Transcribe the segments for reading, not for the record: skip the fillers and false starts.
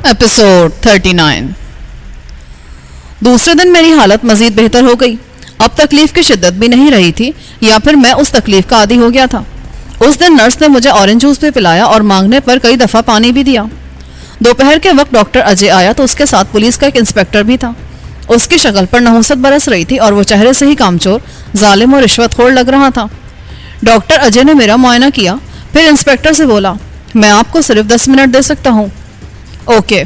Episode 39۔ دوسرے دن میری حالت مزید بہتر ہو گئی۔ اب تکلیف کی شدت بھی نہیں رہی تھی، یا پھر میں اس تکلیف کا عادی ہو گیا تھا۔ اس دن نرس نے مجھے اورنج جوس بھی پلایا اور مانگنے پر کئی دفعہ پانی بھی دیا۔ دوپہر کے وقت ڈاکٹر اجے آیا تو اس کے ساتھ پولیس کا ایک انسپیکٹر بھی تھا۔ اس کی شکل پر نحوست برس رہی تھی اور وہ چہرے سے ہی کامچور، ظالم اور رشوت خور لگ رہا تھا۔ ڈاکٹر اجے نے میرا معائنہ کیا، پھر انسپیکٹر سے بولا، میں آپ کو صرف 10 منٹ دے سکتا ہوں۔ اوکے،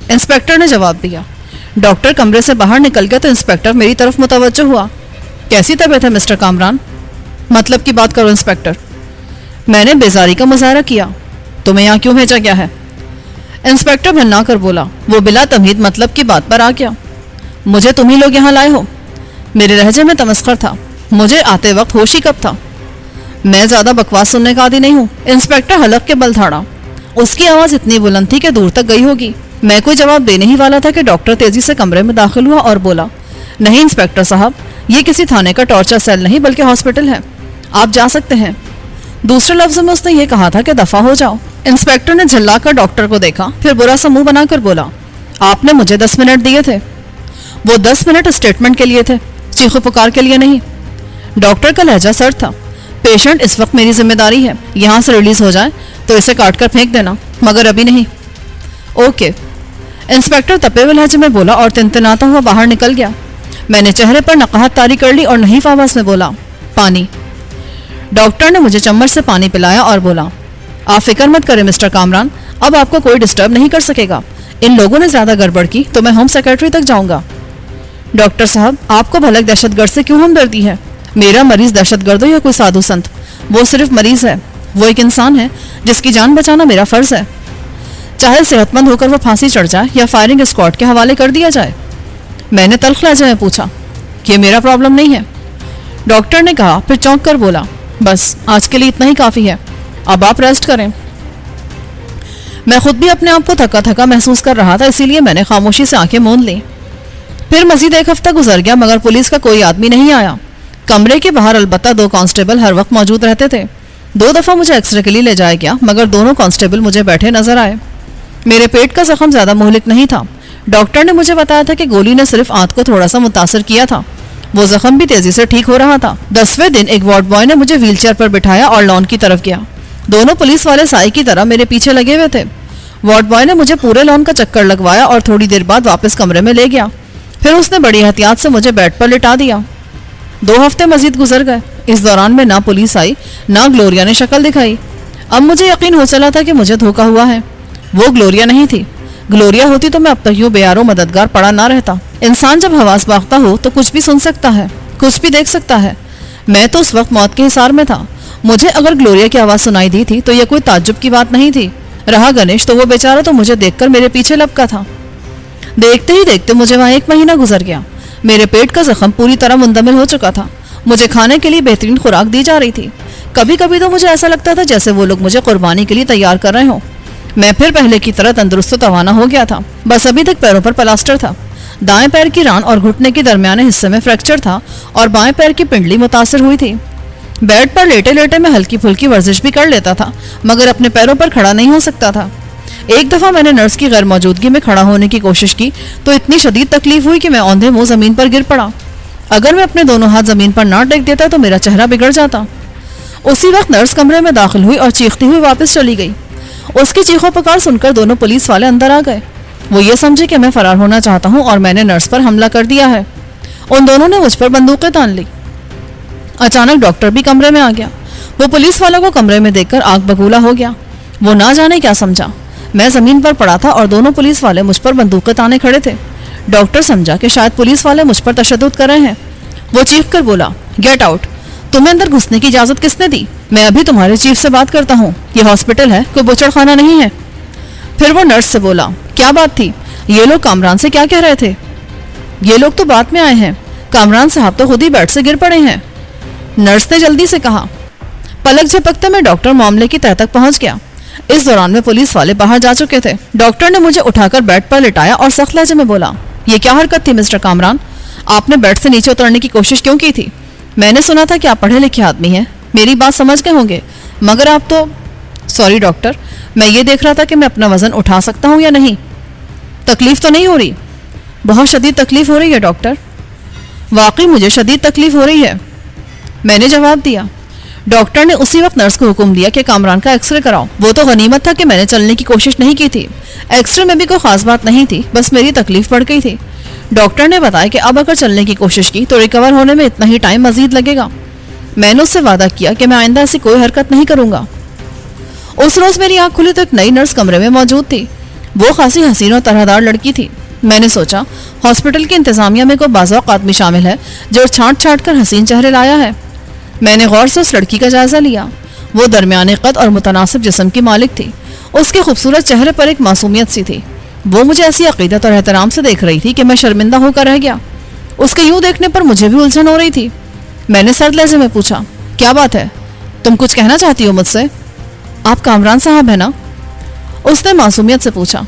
انسپیکٹر نے جواب دیا۔ ڈاکٹر کمرے سے باہر نکل گیا تو انسپیکٹر میری طرف متوجہ ہوا۔ کیسی طبیعت ہے مسٹر کامران؟ مطلب کی بات کرو انسپیکٹر۔ میں نے بیزاری کا مظاہرہ کیا۔ تمہیں یہاں کیوں بھیجا گیا ہے؟ انسپیکٹر بھننا کر بولا۔ وہ بلا تمہید مطلب کی بات پر آ گیا۔ مجھے تم ہی لوگ یہاں لائے ہو؟ میرے لہجے میں تمسخر تھا۔ مجھے آتے وقت ہوش ہی کب تھا؟ میں زیادہ بکواس سننے کا عادی نہیں ہوں۔ انسپیکٹر حلق کے بل دھاڑا۔ اس کی آواز اتنی بلند تھی کہ دور تک گئی ہوگی۔ میں کوئی جواب دینے ہی والا تھا کہ ڈاکٹر تیزی سے کمرے میں داخل ہوا اور بولا، نہیں انسپیکٹر صاحب، یہ کسی تھانے کا ٹارچر سیل نہیں بلکہ ہاسپٹل ہے، آپ جا سکتے ہیں۔ دوسرے لفظوں میں اس نے یہ کہا تھا کہ دفع ہو جاؤ۔ انسپیکٹر نے جھلا کر ڈاکٹر کو دیکھا، پھر برا سا منہ بنا کر بولا، آپ نے مجھے 10 منٹ دیے تھے۔ وہ 10 منٹ اسٹیٹمنٹ کے لیے تھے، چیخو پکار کے لیے نہیں۔ ڈاکٹر کا لہجہ سرد تھا۔ پیشنٹ اس وقت میری ذمہ داری ہے، یہاں سے ریلیز ہو جائے تو اسے کاٹ کر پھینک دینا، مگر ابھی نہیں۔ اوکے، انسپیکٹر تپے ہوئے لہجے میں بولا اور تنتناتا ہوا باہر نکل گیا۔ میں نے چہرے پر نقاہت طاری کر لی اور نحیف آواز میں بولا، پانی۔ ڈاکٹر نے مجھے چمچ سے پانی پلایا اور بولا، آپ فکر مت کریں مسٹر کامران، اب آپ کو کوئی ڈسٹرب نہیں کر سکے گا۔ ان لوگوں نے زیادہ گڑبڑ کی تو میں ہوم سیکرٹری تک جاؤں گا۔ ڈاکٹر صاحب، آپ کو بھلک دہشت گرد سے کیوں ہمدردی ہے؟ میرا مریض دہشت گرد ہو یا کوئی سادھو سنت، وہ صرف مریض ہے، وہ ایک انسان ہے جس کی جان بچانا میرا فرض ہے، چاہے صحت مند ہو کر وہ پھانسی چڑھ جائے یا فائرنگ اسکواڈ کے حوالے کر دیا جائے۔ میں نے تلخ لہجے میں پوچھا، یہ میرا پرابلم نہیں ہے۔ ڈاکٹر نے کہا، پھر چونک کر بولا، بس آج کے لیے اتنا ہی کافی ہے، اب آپ ریسٹ کریں۔ میں خود بھی اپنے آپ کو تھکا تھکا محسوس کر رہا تھا، اسی لیے میں نے خاموشی سے آنکھیں موند لیں۔ پھر مزید ایک ہفتہ گزر گیا مگر پولیس کا کوئی آدمی نہیں آیا۔ کمرے کے باہر البتہ 2 کانسٹیبل ہر وقت موجود رہتے تھے۔ 2 دفعہ مجھے ایکس رے کے لیے لے جایا گیا مگر دونوں کانسٹیبل مجھے بیٹھے نظر آئے۔ میرے پیٹ کا زخم زیادہ مہلک نہیں تھا۔ ڈاکٹر نے مجھے بتایا تھا کہ گولی نے صرف آنت کو تھوڑا سا متاثر کیا تھا، وہ زخم بھی تیزی سے ٹھیک ہو رہا تھا۔ 10ویں دن ایک وارڈ بوائے نے مجھے ویل چیئر پر بٹھایا اور لان کی طرف گیا۔ دونوں پولیس والے سائی کی طرح میرے پیچھے لگے ہوئے تھے۔ وارڈ بوائے نے مجھے پورے لان کا چکر لگوایا اور تھوڑی دیر بعد واپس کمرے میں لے گیا، پھر اس نے بڑی احتیاط سے مجھے بیڈ پر لٹا دیا۔ 2 ہفتے مزید گزر گئے۔ اس دوران میں نہ پولیس آئی نہ گلوریا نے شکل دکھائی۔ اب مجھے یقین ہو چلا تھا کہ مجھے دھوکا ہوا ہے، وہ گلوریا نہیں تھی۔ گلوریا ہوتی تو میں اب تک یوں بے یار و مددگار پڑا نہ رہتا۔ انسان جب حواس باختہ ہو تو کچھ بھی سن سکتا ہے، کچھ بھی دیکھ سکتا ہے۔ میں تو اس وقت موت کے حصار میں تھا۔ مجھے اگر گلوریا کی آواز سنائی دی تھی تو یہ کوئی تعجب کی بات نہیں تھی۔ رہا گنیش تو وہ بیچارہ تو مجھے دیکھ کر میرے پیچھے لپکا تھا۔ دیکھتے ہی دیکھتے مجھے وہاں 1 مہینہ گزر گیا۔ میرے پیٹ کا زخم پوری طرح مندمل ہو چکا تھا۔ مجھے کھانے کے لیے بہترین خوراک دی جا رہی تھی۔ کبھی کبھی تو مجھے ایسا لگتا تھا جیسے وہ لوگ مجھے قربانی کے لیے تیار کر رہے ہوں۔ میں پھر پہلے کی طرح تندرست و توانا ہو گیا تھا، بس ابھی تک پیروں پر پلاسٹر تھا۔ دائیں پیر کی ران اور گھٹنے کے درمیانے حصے میں فریکچر تھا اور بائیں پیر کی پنڈلی متاثر ہوئی تھی۔ بیڈ پر لیٹے لیٹے میں ہلکی پھلکی ورزش بھی کر لیتا تھا مگر اپنے پیروں پر کھڑا نہیں ہو سکتا تھا۔ ایک دفعہ میں نے نرس کی غیر موجودگی میں کھڑا ہونے کی کوشش کی تو اتنی شدید تکلیف ہوئی کہ میں اوندھے منہ زمین پر گر پڑا۔ اگر میں اپنے دونوں ہاتھ زمین پر نہ ٹیک دیتا تو میرا چہرہ بگڑ جاتا۔ اسی وقت نرس کمرے میں داخل ہوئی اور چیختی ہوئی واپس چلی گئی۔ اس کی چیخو پکار سن کر دونوں پولیس والے اندر آ گئے۔ وہ یہ سمجھے کہ میں فرار ہونا چاہتا ہوں اور میں نے نرس پر حملہ کر دیا ہے۔ ان دونوں نے مجھ پر بندوقیں تان لی۔ اچانک ڈاکٹر بھی کمرے میں آ گیا۔ وہ پولیس والوں کو کمرے میں دیکھ کر آگ بگولا ہو گیا۔ وہ نہ جانے کیا سمجھا۔ میں زمین پر پڑا تھا اور دونوں پولیس والے مجھ پر بندوقیں تانے کھڑے تھے۔ ڈاکٹر سمجھا کہ شاید پولیس والے مجھ پر تشدد کر رہے ہیں۔ وہ چیخ کر بولا، گیٹ آؤٹ، تمہیں اندر گھسنے کی اجازت کس نے دی؟ میں ابھی تمہارے چیف سے بات کرتا ہوں، یہ ہاسپٹل ہے، کوئی بچڑ خانہ نہیں ہے۔ پھر وہ نرس سے بولا، کیا بات تھی؟ یہ لوگ کامران سے کیا کہہ رہے تھے؟ یہ لوگ تو بعد میں آئے ہیں، کامران صاحب تو خود ہی بیڈ سے گر پڑے ہیں، نرس نے جلدی سے کہا۔ پلک جھپکتے میں ڈاکٹر معاملے کی تہہ تک پہنچ گیا۔ اس دوران میں پولیس والے باہر جا چکے تھے۔ ڈاکٹر نے مجھے اٹھا کر بیڈ پر لٹایا اور سخت لہجے میں بولا، یہ کیا حرکت تھی مسٹر کامران؟ آپ نے بیڈ سے نیچے اترنے کی کوشش کیوں کی تھی؟ میں نے سنا تھا کہ آپ پڑھے لکھے آدمی ہیں، میری بات سمجھ گئے ہوں گے، مگر آپ تو… سوری ڈاکٹر، میں یہ دیکھ رہا تھا کہ میں اپنا وزن اٹھا سکتا ہوں یا نہیں۔ تکلیف تو نہیں ہو رہی؟ بہت شدید تکلیف ہو رہی ہے ڈاکٹر۔ واقعی مجھے شدید تکلیف ہو رہی ہے، میں نے جواب دیا۔ ڈاکٹر نے اسی وقت نرس کو حکم دیا کہ کامران کا ایکس رے کراؤ۔ وہ تو غنیمت تھا کہ میں نے چلنے کی کوشش نہیں کی تھی، ایکس رے میں بھی کوئی خاص بات نہیں تھی، بس میری تکلیف بڑھ گئی تھی۔ ڈاکٹر نے بتایا کہ اب اگر چلنے کی کوشش کی تو ریکور ہونے میں اتنا ہی ٹائم مزید لگے گا۔ میں نے اس سے وعدہ کیا کہ میں آئندہ ایسی کوئی حرکت نہیں کروں گا۔ اس روز میری آنکھ کھلی تو ایک نئی نرس کمرے میں موجود تھی۔ وہ خاصی حسین اور طرح دار لڑکی تھی۔ میں نے سوچا ہاسپٹل کی انتظامیہ میں کوئی بعض آدمی شامل ہے جو چھانٹ چھانٹ کر حسین چہرے لایا ہے۔ میں نے غور سے اس لڑکی کا جائزہ لیا۔ وہ درمیانے قد اور متناسب جسم کی مالک تھی۔ اس کے خوبصورت چہرے پر ایک معصومیت سی تھی۔ وہ مجھے ایسی عقیدت اور احترام سے دیکھ رہی تھی کہ میں شرمندہ ہو کر رہ گیا۔ اس کے یوں دیکھنے پر مجھے بھی الجھن ہو رہی تھی۔ میں نے سرد لہجے میں پوچھا، کیا بات ہے؟ تم کچھ کہنا چاہتی ہو مجھ سے؟ آپ کامران صاحب ہیں نا؟ اس نے معصومیت سے پوچھا۔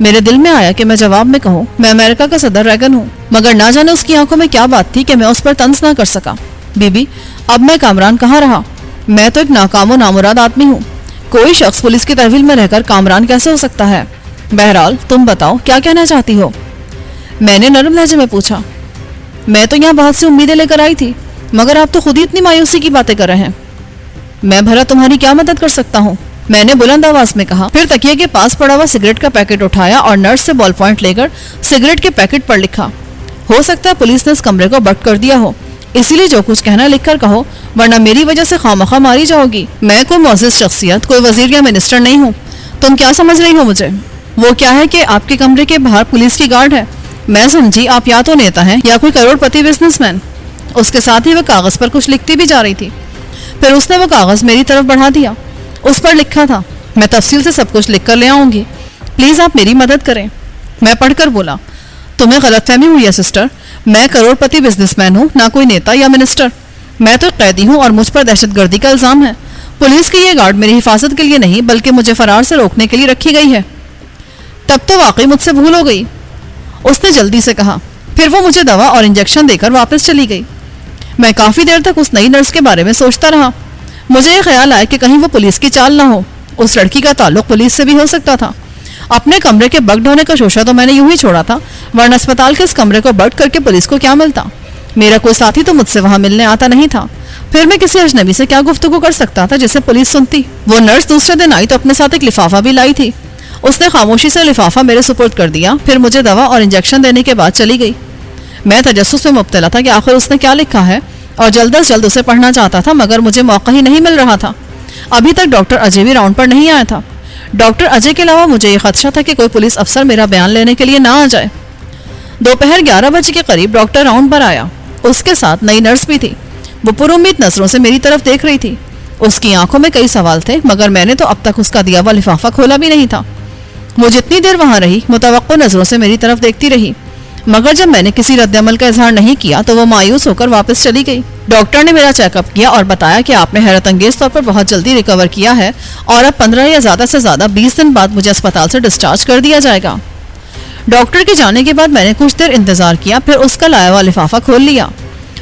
میرے دل میں آیا کہ میں جواب میں کہوں میں امریکہ کا صدر ریگن ہوں، مگر نہ جانے اس کی آنکھوں میں کیا بات تھی کہ میں اس پر طنز نہ کر سکا۔ بی بی، اب میں کامران کہاں رہا؟ میں تو ایک ناکام و نامراد آدمی ہوں۔ کوئی شخص پولیس کی تحویل میں رہ کر کامران کیسے ہو سکتا ہے؟ بہرحال تم بتاؤ کیا کہنا چاہتی ہو؟ میں نے نرم لہجے میں پوچھا۔ میں تو یہاں بہت سی امیدیں لے کر آئی تھی، مگر آپ تو خود ہی اتنی مایوسی کی باتیں کر رہے ہیں۔ میں بھلا تمہاری کیا مدد کر سکتا ہوں؟ میں نے بلند آواز میں کہا، پھر تکیے کے پاس پڑا ہوا سگریٹ کا پیکٹ اٹھایا اور نرس سے بال پوائنٹ لے کر سگریٹ کے پیکٹ پر لکھا۔ ہو سکتا ہے پولیس نے اس کمرے کو بٹ کر دیا ہو، اسی لیے جو کچھ کہنا لکھ کر کہو، ورنہ میری وجہ سے خواہ ماری جاؤ گی۔ میں کوئی معزز شخصیت، کوئی وزیر یا منسٹر نہیں ہوں۔ تم کیا سمجھ رہی ہو مجھے؟ وہ کیا ہے کہ آپ کے کمرے کے باہر پولیس کی گارڈ ہے۔ میں سمجھی آپ یا تو نیتا ہیں یا کوئی کروڑ پتی بزنس مین۔ اس کے ساتھ ہی وہ کاغذ پر کچھ لکھتی بھی جا رہی تھی۔ پھر اس نے وہ کاغذ میری طرف بڑھا دیا۔ اس پر لکھا تھا، میں تفصیل سے سب کچھ لکھ کر لے آؤں گی، پلیز آپ میری مدد کریں۔ میں پڑھ کر بولا، تمہیں غلط فہمی ہوئی ہے سسٹر، میں کروڑ پتی بزنس مین ہوں، نہ کوئی نیتا یا منسٹر۔ میں تو قیدی ہوں اور مجھ پر دہشت گردی کا الزام ہے۔ پولیس کی یہ گارڈ میری حفاظت کے لیے نہیں بلکہ مجھے فرار سے روکنے کے لیے رکھی گئی ہے۔ تب تو واقعی مجھ سے بھول ہو گئی، اس نے جلدی سے کہا۔ پھر وہ مجھے دوا اور انجیکشن دے کر واپس چلی گئی۔ میں کافی دیر تک اس نئی نرس کے بارے میں سوچتا رہا۔ مجھے یہ خیال آیا کہ کہیں وہ پولیس کی چال نہ ہو، اس لڑکی کا تعلق پولیس سے بھی ہو سکتا تھا۔ اپنے کمرے کے بگ ڈھونے کا شوشہ تو میں نے یوں ہی چھوڑا تھا، ورنہ اسپتال کے اس کمرے کو بٹ کر کے پولیس کو کیا ملتا؟ میرا کوئی ساتھی تو مجھ سے وہاں ملنے آتا نہیں تھا، پھر میں کسی اجنبی سے کیا گفتگو کر سکتا تھا جسے پولیس سنتی؟ وہ نرس دوسرے دن آئی تو اپنے ساتھ ایک لفافہ بھی لائی تھی۔ اس نے خاموشی سے لفافہ میرے سپرد کر دیا، پھر مجھے دوا اور انجیکشن دینے کے بعد چلی گئی۔ میں تجسس میں مبتلا تھا کہ آخر اس نے کیا لکھا ہے اور جلد از جلد اسے پڑھنا چاہتا تھا، مگر مجھے موقع ہی نہیں مل رہا تھا۔ ابھی تک ڈاکٹر اجے بھی راؤنڈ پر نہیں آیا تھا۔ ڈاکٹر اجے کے علاوہ مجھے یہ خدشہ تھا کہ کوئی پولیس افسر میرا بیان لینے کے لیے نہ آ جائے۔ دوپہر 11 بجے کے قریب ڈاکٹر راؤنڈ پر آیا، اس کے ساتھ نئی نرس بھی تھی۔ وہ پر امید نظروں سے میری طرف دیکھ رہی تھی۔ اس کی آنکھوں میں کئی سوال تھے، مگر میں نے تو اب تک اس کا دیا ہوا لفافہ کھولا بھی نہیں تھا۔ وہ جتنی دیر وہاں رہی متوقع نظروں سے میری طرف دیکھتی رہی، مگر جب میں نے کسی رد عمل کا اظہار نہیں کیا تو وہ مایوس ہو کر واپس چلی گئی۔ ڈاکٹر نے میرا چیک اپ کیا اور بتایا کہ آپ نے حیرت انگیز طور پر بہت جلدی ریکور کیا ہے اور اب 15 یا زیادہ سے زیادہ 20 دن بعد مجھے اسپتال سے ڈسچارج کر دیا جائے گا۔ ڈاکٹر کے جانے کے بعد میں نے کچھ دیر انتظار کیا، پھر اس کا لایا ہوا لفافہ کھول لیا۔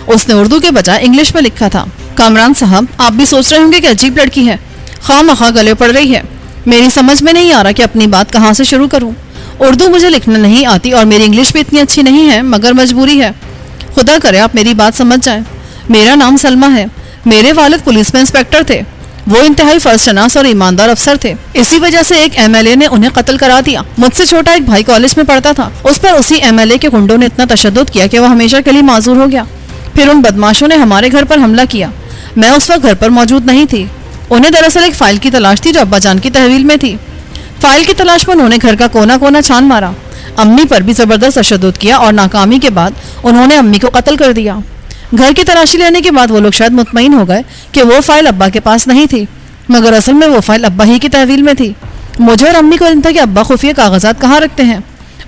اس نے اردو کے بجائے انگلش میں لکھا تھا، کامران صاحب آپ بھی سوچ رہے ہوں گے کہ عجیب لڑکی ہے، خواہ مخواہ گلے پڑ رہی ہے۔ میری سمجھ میں نہیں آ رہا کہ اپنی بات کہاں سے شروع کروں۔ اردو مجھے لکھنا نہیں آتی اور میری انگلش بھی اتنی اچھی نہیں ہے، مگر مجبوری ہے۔ خدا کرے آپ میری بات سمجھ جائیں۔ میرا نام سلمہ ہے، میرے والد پولیس میں انسپیکٹر تھے، وہ انتہائی فرض شناس اور ایماندار افسر تھے، اسی وجہ سے ایک ایم ایل اے نے انہیں قتل کرا دیا۔ مجھ سے چھوٹا ایک بھائی کالج میں پڑھتا تھا، اس پر اسی ایم ایل اے کے گنڈوں نے اتنا تشدد کیا کہ وہ ہمیشہ کے لیے معذور ہو گیا۔ پھر ان بدماشوں نے ہمارے گھر پر حملہ کیا، میں اس وقت گھر پر موجود نہیں تھی۔ انہیں دراصل ایک فائل کی تلاش تھی جو ابا جان کی تحویل میں تھی۔ فائل کی تلاش میں انہوں نے گھر کا کونا کونا چھان مارا، امی پر بھی زبردست تشدد کیا اور ناکامی کے بعد انہوں نے امی کو قتل کر دیا۔ گھر کی تلاشی لینے کے بعد وہ لوگ شاید مطمئن ہو گئے کہ وہ فائل ابا کے پاس نہیں تھی، مگر اصل میں وہ فائل ابا ہی کی تحویل میں تھی۔ مجھے اور امی کو علم تھا کہ ابا خفیہ کاغذات کہاں رکھتے ہیں۔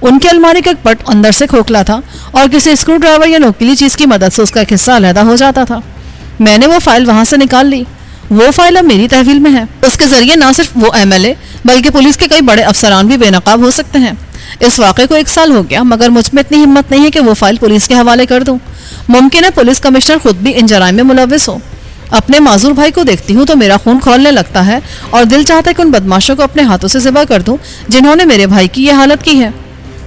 ان کی الماری کا ایک پٹ اندر سے کھوکھلا تھا اور کسی اسکرو ڈرائیور یا نوکیلی چیز کی مدد سے اس کا ایک حصہ علیحدہ ہو جاتا تھا۔ میں نے وہ فائل وہاں سے نکال لی، وہ فائل اب میری تحویل میں ہے۔ اس کے ذریعے نہ صرف وہ ایم ایل اے بلکہ پولیس کے کئی بڑے افسران بھی بے نقاب ہو سکتے ہیں۔ اس واقعے کو 1 سال ہو گیا، مگر مجھ میں اتنی ہمت نہیں ہے کہ وہ فائل پولیس کے حوالے کر دوں۔ ممکن ہے پولیس کمشنر خود بھی ان جرائم میں ملوث ہو۔ اپنے معذور بھائی کو دیکھتی ہوں تو میرا خون کھولنے لگتا ہے اور دل چاہتا ہے کہ ان بدماشوں کو اپنے ہاتھوں سے ذبح کر دوں جنہوں نے میرے بھائی کی یہ حالت کی ہے۔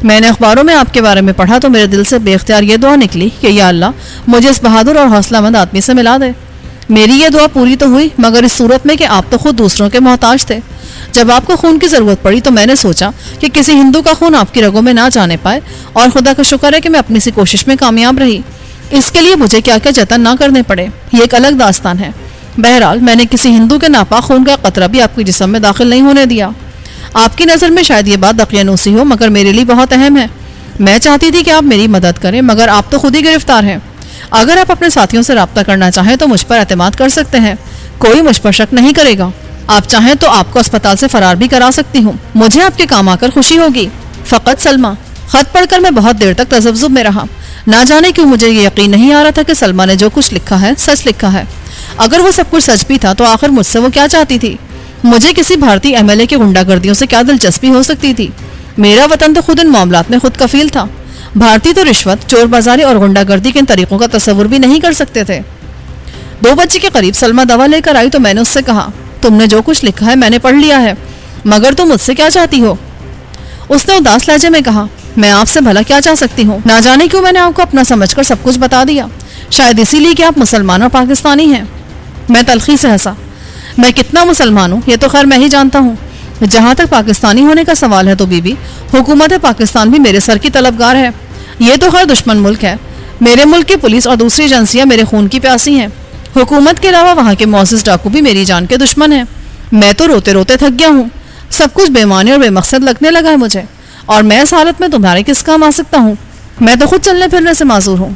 میں نے اخباروں میں آپ کے بارے میں پڑھا تو میرے دل سے بے اختیار یہ دعا نکلی کہ یا اللہ مجھے اس بہادر اور حوصلہ مند آدمی سے ملا دے۔ میری یہ دعا پوری تو ہوئی، مگر اس صورت میں کہ آپ تو خود دوسروں کے محتاج تھے۔ جب آپ کو خون کی ضرورت پڑی تو میں نے سوچا کہ کسی ہندو کا خون آپ کی رگوں میں نہ جانے پائے، اور خدا کا شکر ہے کہ میں اپنی سی کوشش میں کامیاب رہی۔ اس کے لیے مجھے کیا کیا جتن نہ کرنے پڑے، یہ ایک الگ داستان ہے۔ بہرحال میں نے کسی ہندو کے ناپاک خون کا قطرہ بھی آپ کے جسم میں داخل نہیں ہونے دیا۔ آپ کی نظر میں شاید یہ بات دقیانوسی ہو، مگر میرے لیے بہت اہم ہے۔ میں چاہتی تھی کہ آپ میری مدد کریں، مگر آپ تو خود ہی گرفتار ہیں۔ اگر آپ اپنے ساتھیوں سے رابطہ کرنا چاہیں تو مجھ پر اعتماد کر سکتے ہیں، کوئی مجھ پر شک نہیں کرے گا۔ آپ چاہیں تو آپ کو اسپتال سے فرار بھی کرا سکتی ہوں، مجھے آپ کے کام آ کر خوشی ہوگی۔ فقط سلمہ۔ خط پڑھ کر میں بہت دیر تک تذبذب میں رہا۔ نہ جانے کیوں مجھے یہ یقین نہیں آ رہا تھا کہ سلمہ نے جو کچھ لکھا ہے سچ لکھا ہے۔ اگر وہ سب کچھ سچ بھی تھا تو آخر مجھ سے وہ کیا چاہتی تھی؟ مجھے کسی بھارتی ایم ایل اے کے غنڈہ گردیوں سے کیا دلچسپی ہو سکتی تھی؟ میرا وطن تو خود ان معاملات میں خود کفیل تھا۔ بھارتی تو رشوت، چور بازاری اور غنڈہ گردی کے ان طریقوں کا تصور بھی نہیں کر سکتے تھے۔ 2 بجے کے قریب سلمہ دوا لے کر آئی تو میں نے اس سے کہا، تم نے جو کچھ لکھا ہے میں نے پڑھ لیا ہے، مگر تم مجھ سے کیا چاہتی ہو؟ اس نے اداس لہجے میں کہا، میں آپ سے بھلا کیا چاہ سکتی ہوں؟ نہ جانے کیوں میں نے آپ کو اپنا سمجھ کر سب کچھ بتا دیا، شاید اسی لیے کہ آپ مسلمان اور پاکستانی ہیں۔ میں تلخی سے ہنسا۔ میں کتنا مسلمان ہوں یہ تو خیر میں ہی جانتا ہوں۔ جہاں تک پاکستانی ہونے کا سوال ہے تو بی بی، حکومت پاکستان بھی میرے سر کی طلبگار ہے۔ یہ تو خیر دشمن ملک ہے۔ میرے ملک کی پولیس اور دوسری ایجنسیاں میرے خون کی پیاسی ہیں۔ حکومت کے علاوہ وہاں کے معزز ڈاکو بھی میری جان کے دشمن ہیں۔ میں تو روتے روتے تھک گیا ہوں۔ سب کچھ بے معنی اور بے مقصد لگنے لگا ہے مجھے، اور میں اس حالت میں تمہارے کس کام آ سکتا ہوں؟ میں تو خود چلنے پھرنے سے معذور ہوں۔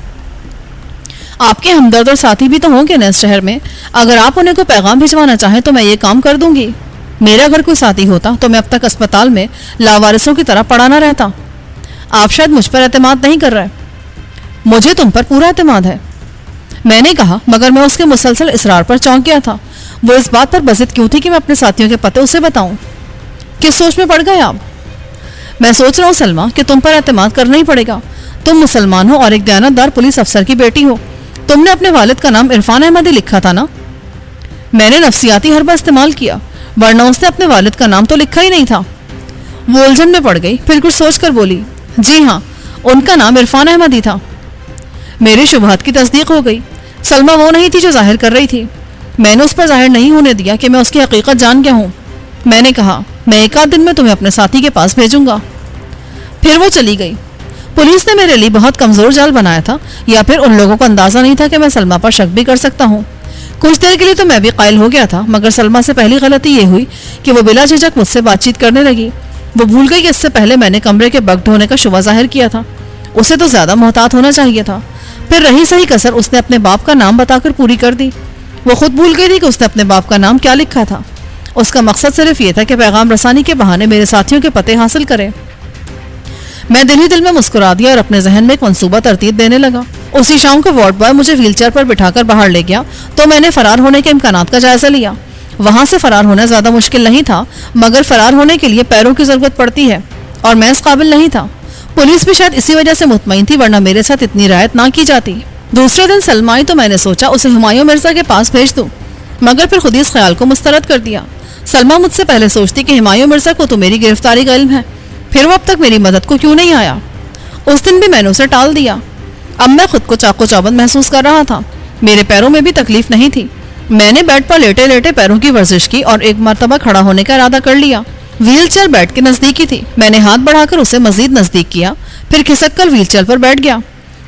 آپ کے ہمدرد اور ساتھی بھی تو ہوں گے نا اس شہر میں، اگر آپ انہیں کوئی پیغام بھجوانا چاہیں تو میں یہ کام کر دوں گی۔ میرا اگر کوئی ساتھی ہوتا تو میں اب تک اسپتال میں لاوارثوں کی طرح پڑا نہ رہتا۔ آپ شاید مجھ پر اعتماد نہیں کر رہے۔ مجھے تم پر پورا اعتماد ہے، میں نے کہا، مگر میں اس کے مسلسل اصرار پر چونک گیا تھا۔ وہ اس بات پر بضد کیوں تھی کہ میں اپنے ساتھیوں کے پتے اسے بتاؤں؟ کس سوچ میں پڑ گئے آپ؟ میں سوچ رہا ہوں سلمہ کہ تم پر اعتماد کرنا ہی پڑے گا۔ تم مسلمان ہو اور ایک دیانتدار پولیس افسر کی بیٹی ہو۔ تم نے اپنے والد کا نام عرفان احمد ہی لکھا تھا نا؟ میں نے نفسیاتی حربہ استعمال کیا، ورنہ اس نے اپنے والد کا نام تو لکھا ہی نہیں تھا۔ وہ الجھن میں پڑ گئی، پھر کچھ سوچ کر بولی، جی ہاں، ان کا نام عرفان احمد ہی تھا۔ میری شبہات کی تصدیق ہو گئی۔ سلمہ وہ نہیں تھی جو ظاہر کر رہی تھی۔ میں نے اس پر ظاہر نہیں ہونے دیا کہ میں اس کی حقیقت جان گیا ہوں۔ میں نے کہا، میں 1 آدھ دن میں تمہیں اپنے ساتھی کے پاس بھیجوں گا۔ پھر وہ چلی گئی۔ پولیس نے میرے لیے بہت کمزور جال بنایا تھا، یا پھر ان لوگوں کو اندازہ نہیں تھا کہ میں سلمہ پر شک بھی کر سکتا ہوں۔ کچھ دیر کے لیے تو میں بھی قائل ہو گیا تھا، مگر سلمہ سے پہلی غلطی یہ ہوئی کہ وہ بلا جھجک مجھ سے بات چیت کرنے لگی۔ وہ بھول گئی کہ اس سے پہلے میں نے کمرے کے بگ ڈھونے کا شبہ ظاہر کیا تھا۔ اسے تو زیادہ محتاط ہونا چاہیے تھا۔ پھر رہی صحیح کسر اس نے اپنے باپ کا نام بتا کر پوری کر دی۔ وہ خود بھول گئی تھی کہ اس نے اپنے باپ کا نام کیا لکھا تھا۔ اس کا مقصد صرف یہ تھا کہ پیغام رسانی کے بہانے میرے ساتھیوں کے پتے حاصل کرے۔ میں دل ہی دل میں مسکرا دیا اور اپنے ذہن میں ایک منصوبہ ترتیب دینے لگا۔ اسی شام کو وارڈ بوائے مجھے ویل چیئر پر بٹھا کر باہر لے گیا تو میں نے فرار ہونے کے امکانات کا جائزہ لیا۔ وہاں سے فرار ہونا زیادہ مشکل نہیں تھا، مگر فرار ہونے کے لیے پیروں کی ضرورت پڑتی ہے، اور میں اس قابل نہیں تھا۔ پولیس بھی شاید اسی وجہ سے مطمئن تھی، ورنہ میرے ساتھ اتنی رعایت نہ کی جاتی۔ دوسرے دن سلمہ آئی تو میں نے سوچا اسے ہمایوں مرزا کے پاس بھیج دوں، مگر پھر خود ہی اس خیال کو مسترد کر دیا۔ سلمہ مجھ سے پہلے سوچتی کہ ہمایوں مرزا کو تو میری گرفتاری کا علم ہے، پھر وہ اب تک میری مدد کو کیوں نہیں آیا؟ اس دن بھی میں نے اسے ٹال دیا۔ اب میں خود کو چاقو چابند محسوس کر رہا تھا۔ میرے پیروں میں بھی تکلیف نہیں تھی۔ میں نے بیڈ پر لیٹے لیٹے پیروں کی ورزش کی اور ایک مرتبہ کھڑا ہونے کا ارادہ کر لیا۔ ویل چیئر بیڈ کے نزدیک ہی تھی۔ میں نے ہاتھ بڑھا کر اسے مزید نزدیک کیا، پھر کھسک کر ویل چیئر پر بیٹھ گیا۔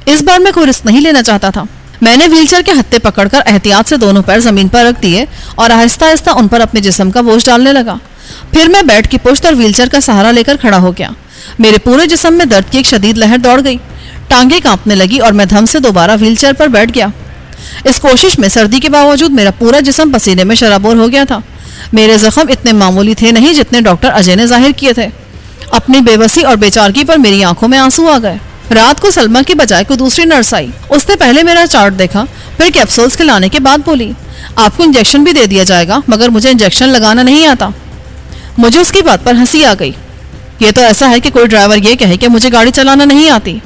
اس بار میں کوئی رسک نہیں لینا چاہتا تھا۔ میں نے ویل چیئر کے ہتھے پکڑ کر احتیاط سے دونوں پیر زمین پر رکھ دیے اور آہستہ آہستہ ان پر اپنے جسم کا بوجھ ڈالنے لگا۔ پھر میں بیڈ کی پشت اور ویل چیئر کا سہارا لے کر کھڑا ہو گیا۔ میرے پورے جسم میں درد کی ایک شدید لہر دوڑ گئی، ٹانگیں کانپنے لگی اور میں دھم سے دوبارہ ویل چیئر پر بیٹھ گیا۔ اس کوشش میں سردی کے باوجود میرا پورا جسم پسینے میں شرابور ہو گیا تھا۔ میرے زخم اتنے معمولی تھے نہیں جتنے ڈاکٹر اجے نے ظاہر کیے تھے۔ اپنی بے بسی اور بے چارگی پر میری آنکھوں میں آنسو آ گئے۔ رات کو سلمہ کی بجائے کوئی دوسری نرس آئی۔ اس نے پہلے میرا چارٹ دیکھا، پھر کیپسولز کھلانے کے بعد بولی، آپ کو انجیکشن بھی دے دیا جائے گا، مگر مجھے انجیکشن لگانا نہیں آتا۔ مجھے اس کی بات پر ہنسی آ گئی۔ یہ تو ایسا ہے کہ کوئی ڈرائیور یہ کہے کہ مجھے گاڑی چلانا نہیں آتی۔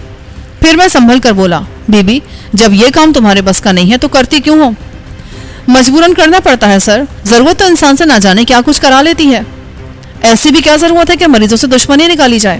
پھر میں سنبھل کر بولا، بی بی، جب یہ کام تمہارے بس کا نہیں ہے تو کرتی کیوں ہو؟ مجبوراً کرنا پڑتا ہے سر، ضرورت تو انسان سے نہ جانے کیا کچھ کرا لیتی ہے۔ ایسی بھی کیا ضرورت ہے کہ مریضوں سے دشمنی نکالی جائے؟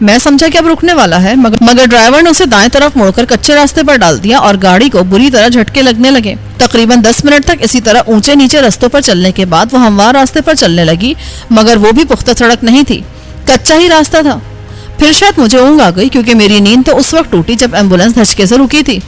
میں سمجھا کہ اب رکنے والا ہے، مگر ڈرائیور نے اسے دائیں طرف موڑ کر کچے راستے پر ڈال دیا اور گاڑی کو بری طرح جھٹکے لگنے لگے۔ تقریباً 10 منٹ تک اسی طرح اونچے نیچے رستوں پر چلنے کے بعد وہ ہموار راستے پر چلنے لگی، مگر وہ بھی پختہ سڑک نہیں تھی، کچا ہی راستہ تھا۔ پھر شاید مجھے اونگ آ گئی کیونکہ میری نیند تو اس وقت ٹوٹی جب ایمبولینس دھچکے سے رکی تھی۔